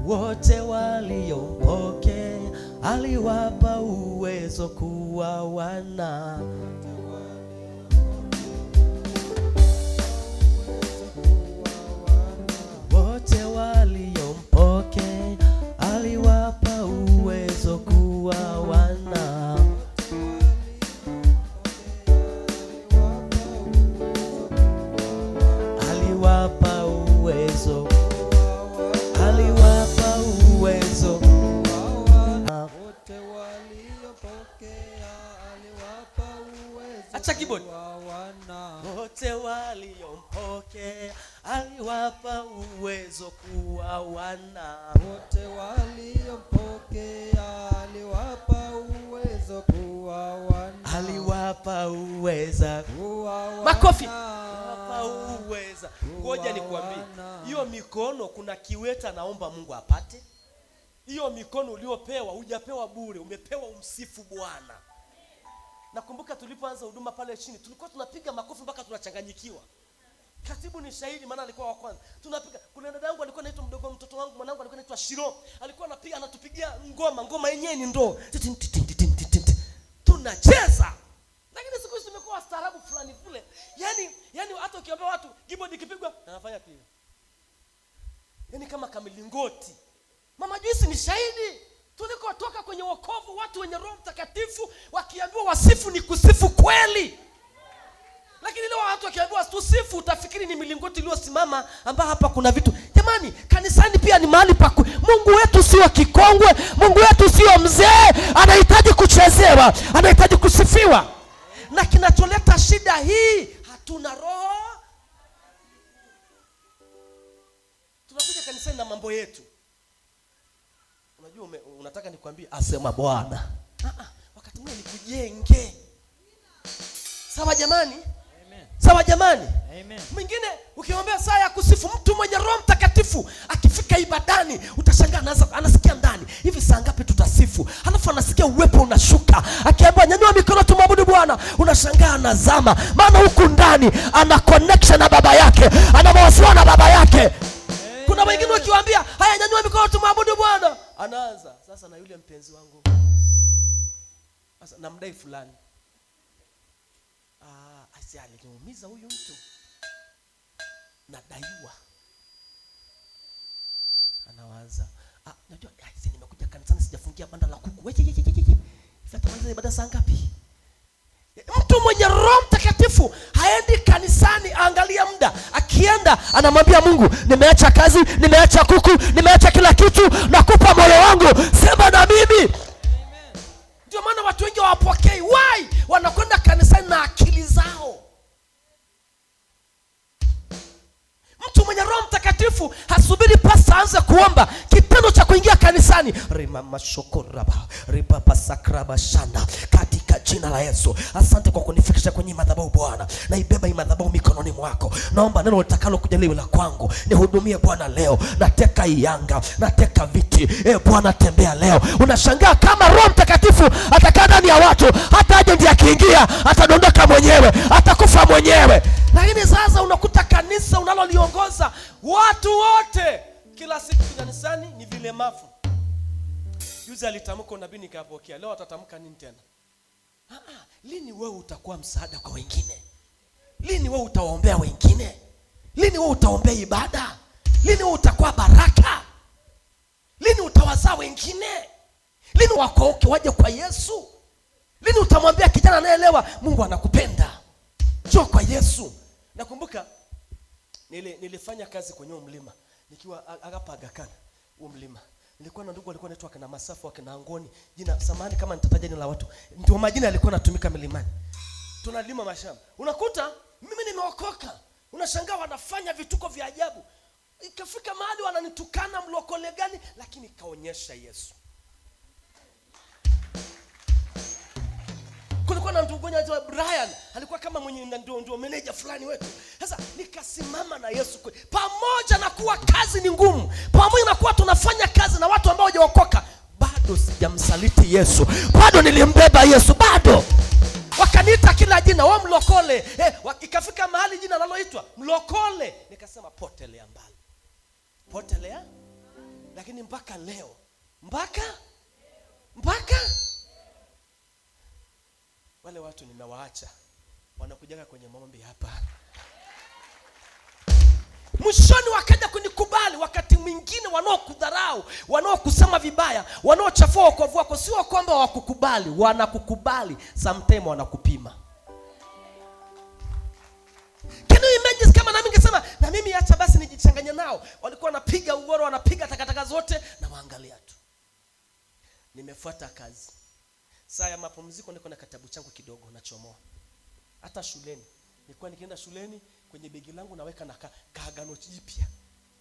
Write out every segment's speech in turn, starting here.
wote waliompokea aliwapa uwezo kuwa wana. Wote waliompokea aliwapa uwezo kuwa wana. Aliwapa uwezo. Aliwapa uwezo. Wote waliopokea aliwapa uwezo. Acha keyboard. Wote waliompokea aliwapa uwezo kuwa wana. Wote waliompokea aliwapa uwezo kuwa wana. Aliwapa uweza kuwa wana. Makofi. Aliwapa uweza. Ngoja nikwambie, hiyo mikono kuna kiweta naomba Mungu apate. Hiyo mikono uliopewa hujapewa bure, umepewa umsifu Bwana. Nakumbuka tulipoanza huduma pale chini tulikuwa tunapiga makofi mpaka tunachanganyikiwa. Katibu ni shahidi maana alikuwa wa kwanza. Tunapiga. Kuna dada yangu alikuwa anaitwa mdogo, mtoto wangu mwanangu alikuwa anaitwa Shiro. Alikuwa anapiga, anatupigia ngoma yenyewe ni ndoo. Tunacheza. Lakini siku hizi tumekuwa staarabu fulani kule. Yaani hata ukiambia watu keyboard ikipigwa anafanya pia. Yaani kama kamilingoti. Mama Joyce ni shahidi. Tulikotoka kwenye wokovu, watu wenye Roho Mtakatifu wakiambiwa wasifu ni kusifu kweli. Lakini leo watu wakiambiwa tusifu utafikiri ni milingoti iliyosimama ambao hapa kuna vitu. Jamani, kanisani pia ni mahali pa Mungu wetu sio kikongwe, Mungu wetu sio mzee, anahitaji kuchezewa, anahitaji kusifiwa. Na kinacholeta shida hii, hatuna roho. Tunakuja kanisani na mambo yetu. Unajua unataka nikwambie asema Bwana. Wakati mwingine nikujenge. Sawa jamani? Amen. Sawa jamani? Amen. Mwingine ukimwambia saa ya kusifu, mtu mwenye Roho Mtakatifu akifika ibadani utashangaa anasikia ndani, hivi saa ngapi tutasifu? Halafu anasikia uwepo unashuka. Akiambiwa nyanyua mikono tumwabudu Bwana, unashangaa anazama. Maana huku ndani ana connection na baba yake, ana mawasiliano na baba yake. Kuna wengine ukiwaambia haya nyanyua mikono tumwabudu Bwana, anaanza sasa na yule mpenzi wangu. Sasa namdai fulani. Asi aliniumiza huyu mtu. Nadaiwa. Anawaza. Najua nimekuja kanisani sijafungia banda la kuku. Ifatamaliza ibada saa ngapi? Mtu mwenye Roho Mtakatifu haendi kanisani, angalia muda. Akienda anamwambia Mungu, nimeacha kazi, nimeacha kuku, nimeacha kila kitu, nakupa moyo wangu, sema na mimi. Ndio maana watu wengi hawapokei. Why? Wanakwenda kanisani na akili zao. Mtu mwenye Roho Mtakatifu hasubiri pasta aanze kuomba. Kitendo cha kuingia kanisani, rimama shokoraba, ribaba sakraba shanda, katika jina la Yesu. Asante kwa kunifikisha kwenye madhabahu Bwana. Naibeba hii madhabahu mikononi mwako. Naomba neno litakalo kuja liwe la kwangu. Nihudumie Bwana leo. Nateka yanga, nateka viti. Bwana tembea leo. Unashangaa kama Roho Mtakatifu atakaa ndani ya watu, hata aje ndiye akiingia atadondoka mwenyewe, atakufa mwenyewe. Lakini sasa unakuta kanisa unaloliongoza watu wote kila siku kanisani ni vilemavu. Yuzi alitamka nabii nikapokea. Leo atatamka nini tena? Lini wewe utakuwa msaada kwa wengine? Lini wewe utawaombea wengine? Lini wewe utaombea ibada? Lini wewe utakuwa baraka? Lini utawazaa wengine? Lini wakoke waje kwa Yesu? Lini utamwambia kijana anayeelewa Mungu anakupenda, njoo kwa Yesu? Nakumbuka nilifanya kazi kwenye mlima nikiwa hapa Aga Khan. Mlima nilikuwa na ndugu alikuwa anaitwa kana Masafu akina Angoni, jina samani kama nitataja jina la watu, ndio majina yalikuwa yanatumika milimani. Tunalima mashamba, unakuta mimi nimeokoka, unashangaa wanafanya vituko vya ajabu. Ikafika mahali wananitukana, mlokole gani? Lakini kaonyesha Yesu. Kulikuwa na mtu mmoja anaitwa Brian, alikuwa kama mwenye ndio manager fulani wetu. Sasa nikasimama na Yesu pamoja na kuwa kazi ni ngumu, pamoja na kuwa tunafanya kazi na watu ambao hawajaokoka, bado sijamsaliti Yesu, bado nilimbeba Yesu, bado. Wakaniita kila jina, wao mlokole. Ikafika mahali jina naloitwa mlokole, nikasema potelea mbali. Potelea? Lakini Yaani mpaka leo. Mpaka wale watu ninawaacha wanakujaga kwenye maombi hapa. Mwishoni wakaja kunikubali. Wakati mwingine wanaokudharau, wanaokusema vibaya, wanaochafua wokovu wako, sio kwamba wakukubali, wanakukubali, sometimes wanakupima. Can you imagine kama nami ningesema na mimi acha basi nijichanganye nao. Walikuwa wanapiga ugoro, wanapiga takataka zote na waangalia tu. Nimefuata kazi. Saa ya mapumziko niko na kitabu changu kidogo nachomoa. Hata shuleni. Nilikuwa nikienda shuleni kwenye begi langu naweka na kaagano jipya.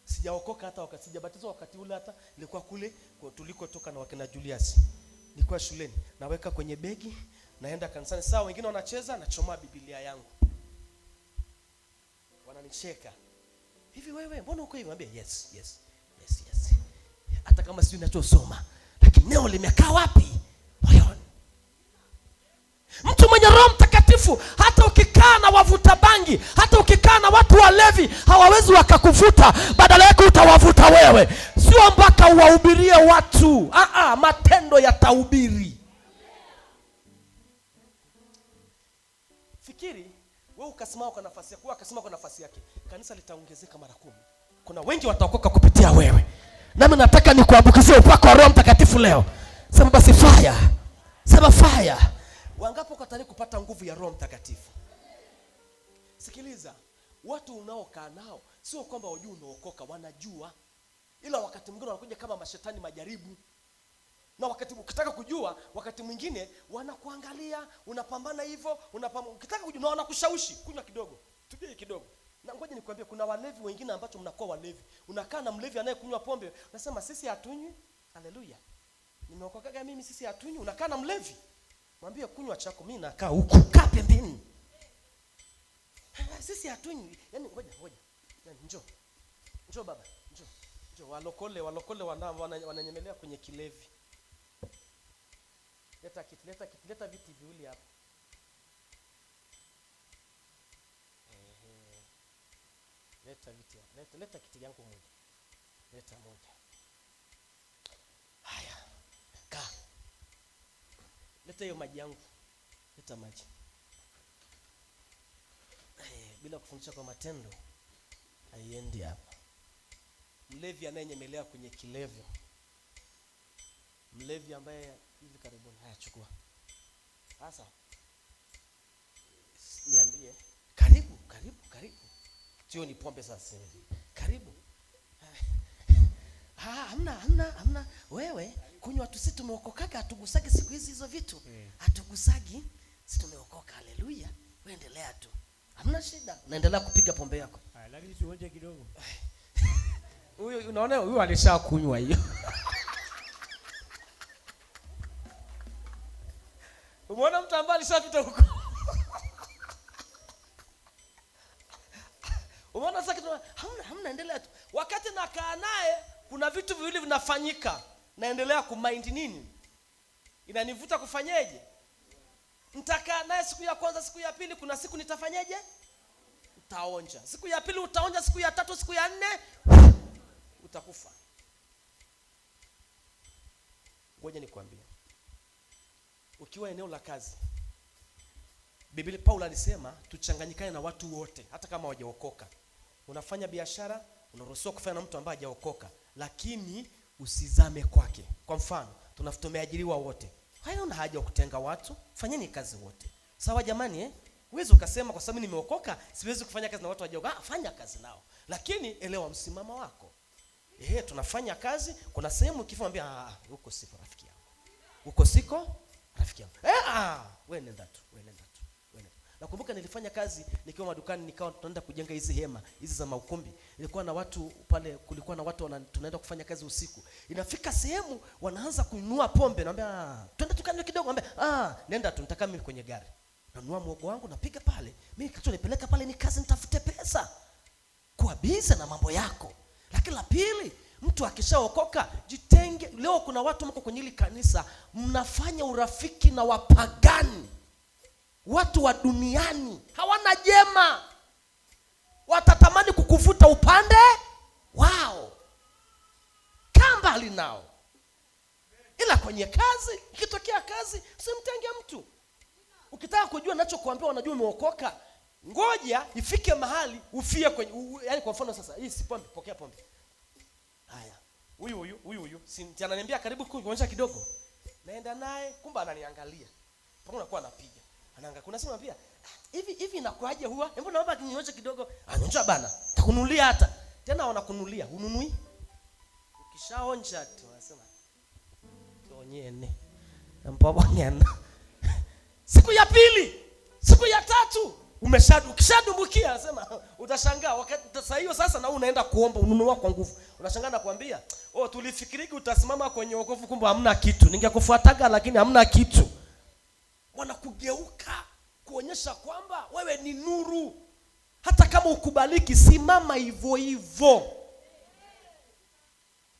Sijaokoka hata wakati sijabatizwa wakati ule, hata nilikuwa kule tulikotoka na wakina Julius. Nilikuwa shuleni naweka kwenye begi, naenda kanisani. Saa wengine wanacheza, nachomoa Biblia yangu. Wananicheka. Hivi wewe mbona uko hivi? Mwambie yes. Hata kama sio ninachosoma, lakini neno limekaa wapi? Moyoni. Mtu mwenye Roho Mtakatifu, hata ukikaa na wavuta bangi, hata ukikaa na watu walevi, hawawezi wakakuvuta, badala yake utawavuta wewe. Sio mpaka uwahubirie watu. Matendo yatahubiri. Fikiri wewe ukasimama kwa nafasi yako, akasimama kwa nafasi yake, kanisa litaongezeka mara 10. Kuna wengi wataokoka kupitia wewe. Nami nataka nikuambukizie upako wa Roho Mtakatifu leo. Sema basi fire. Sema fire. Wangapo kwa tayari kupata nguvu ya Roho Mtakatifu? Sikiliza, watu unaokaa nao sio kwamba wajua unaokoka, wanajua. Ila wakati mwingine wanakuja kama mashetani majaribu. Na wakati ukitaka kujua, wakati mwingine wanakuangalia, unapambana hivyo, ukitaka kujua na wanakushawishi, kunywa kidogo, tubie kidogo. Na ngoja nikwambie, kuna walevi wengine ambacho mnakuwa walevi. Unakaa na mlevi anayekunywa pombe, unasema sisi hatunywi. Haleluya. Nimeokokaga mimi, sisi hatunywi. Unakaa na mlevi, mwambie kunywa chako, mimi nakaa huku, kaa pembeni. Sisi hatunywi. Yaani ngoja. Yaani njoo baba, njoo. Walokole wananyemelea kwenye kilevi. Leta viti viwili hapa. Leta viti hapa. Leta kiti yangu moja. Leta moja. Haya. Kaa. Leta hiyo maji yangu. Leta maji. Bila kufundisha kwa matendo haiendi hapa. Mlevi anayenyemelea kwenye kilevi. Mlevi ambaye hivi karibuni, haya chukua. Sasa niambie, karibu. Sio ni pombe sasa. Karibu. Hamna. Wewe kunywa tu, sisi tumeokokaga, hatugusagi siku hizo vitu. Hatugusagi, sisi tumeokoka. Haleluya. Wewe endelea tu. Hamna shida. Naendelea kupiga pombe yako. Lakini usionje kidogo. Huyo unaona huyo alishakunywa hiyo. Umeona mtu ambaye alishapita huko. Umeona sasa kitu, hamna endelea tu. Wakati nakaa naye kuna vitu viwili vinafanyika. Naendelea kumind nini? Inanivuta kufanyeje? Nitakaa naye siku ya kwanza, siku ya pili, kuna siku nitafanyeje? Utaonja. Siku ya pili utaonja, siku ya tatu, siku ya 4 utakufa. Ngoja nikwambie. Ukiwa eneo la kazi, Biblia Paulo alisema tuchanganyikane na watu wote hata kama hawajaokoka. Unafanya biashara, unaruhusiwa kufanya na mtu ambaye hajaokoka, lakini usizame kwake. Kwa mfano, tumeajiriwa wote. Haina haja ya kutenga watu, fanyeni kazi wote. Sawa jamani Uwezi ukasema kwa sababu nimeokoka siwezi kufanya kazi na watu hawajaokoka. Fanya kazi nao. Lakini elewa msimamo wako. Tunafanya kazi, kuna sehemu ukifanya huko siko rafiki yangu. Huko siko rafiki yangu. Wewe nenda tu. Nakumbuka nilifanya kazi nikiwa madukani, nikawa tunaenda kujenga hizi hema hizi za maukumbi. Nilikuwa na watu pale, kulikuwa na watu tunaenda kufanya kazi usiku. Inafika sehemu wanaanza kununua pombe, naambia twende tukanywe kidogo, naambia nenda tu, nitakaa mimi kwenye gari. Nanunua mwogo wangu napiga pale. Mimi kitu nipeleka pale ni kazi, nitafute pesa. Kuwa busy na mambo yako. Lakini la pili, mtu akishaokoka jitenge. Leo kuna watu mko kwenye hili kanisa mnafanya urafiki na wapagani. Watu wa duniani hawana jema. Watatamani kukuvuta upande wao. Kamba mahali nao. Ila kwenye kazi, ikitokea kazi, usimtenge mtu. Ukitaka kujua ninachokuambia unajua umeokoka, ngoja ifike mahali ufie kwenye yaani kwa mfano sasa, hii si pombe, pokea pombe. Haya. Huyu si ananiambia karibu kuonyesha kidogo. Naenda naye, kumbe ananiangalia. Pamoja nakuwa anapiga. Anaangalia. Kuna sema pia, hivi inakuaje huwa? Hebu naomba kinyonyeshe kidogo. Anonja bana. Takunulia hata. Tena wanakunulia, ununui? Ukishaonja tu wanasema tuonyene. Mpaba ngena. Siku ya pili, siku ya tatu, ukishadumbukia anasema utashangaa wakati sasa hiyo sasa na unaenda kuomba ununua kwa nguvu. Unashangaa na kuambia, tulifikiriki utasimama kwenye wokovu kumbe hamna kitu. Ningekufuataga lakini hamna kitu. Wanakugeuka kuonyesha kwamba wewe ni nuru. Hata kama ukubaliki, simama hivyo hivyo.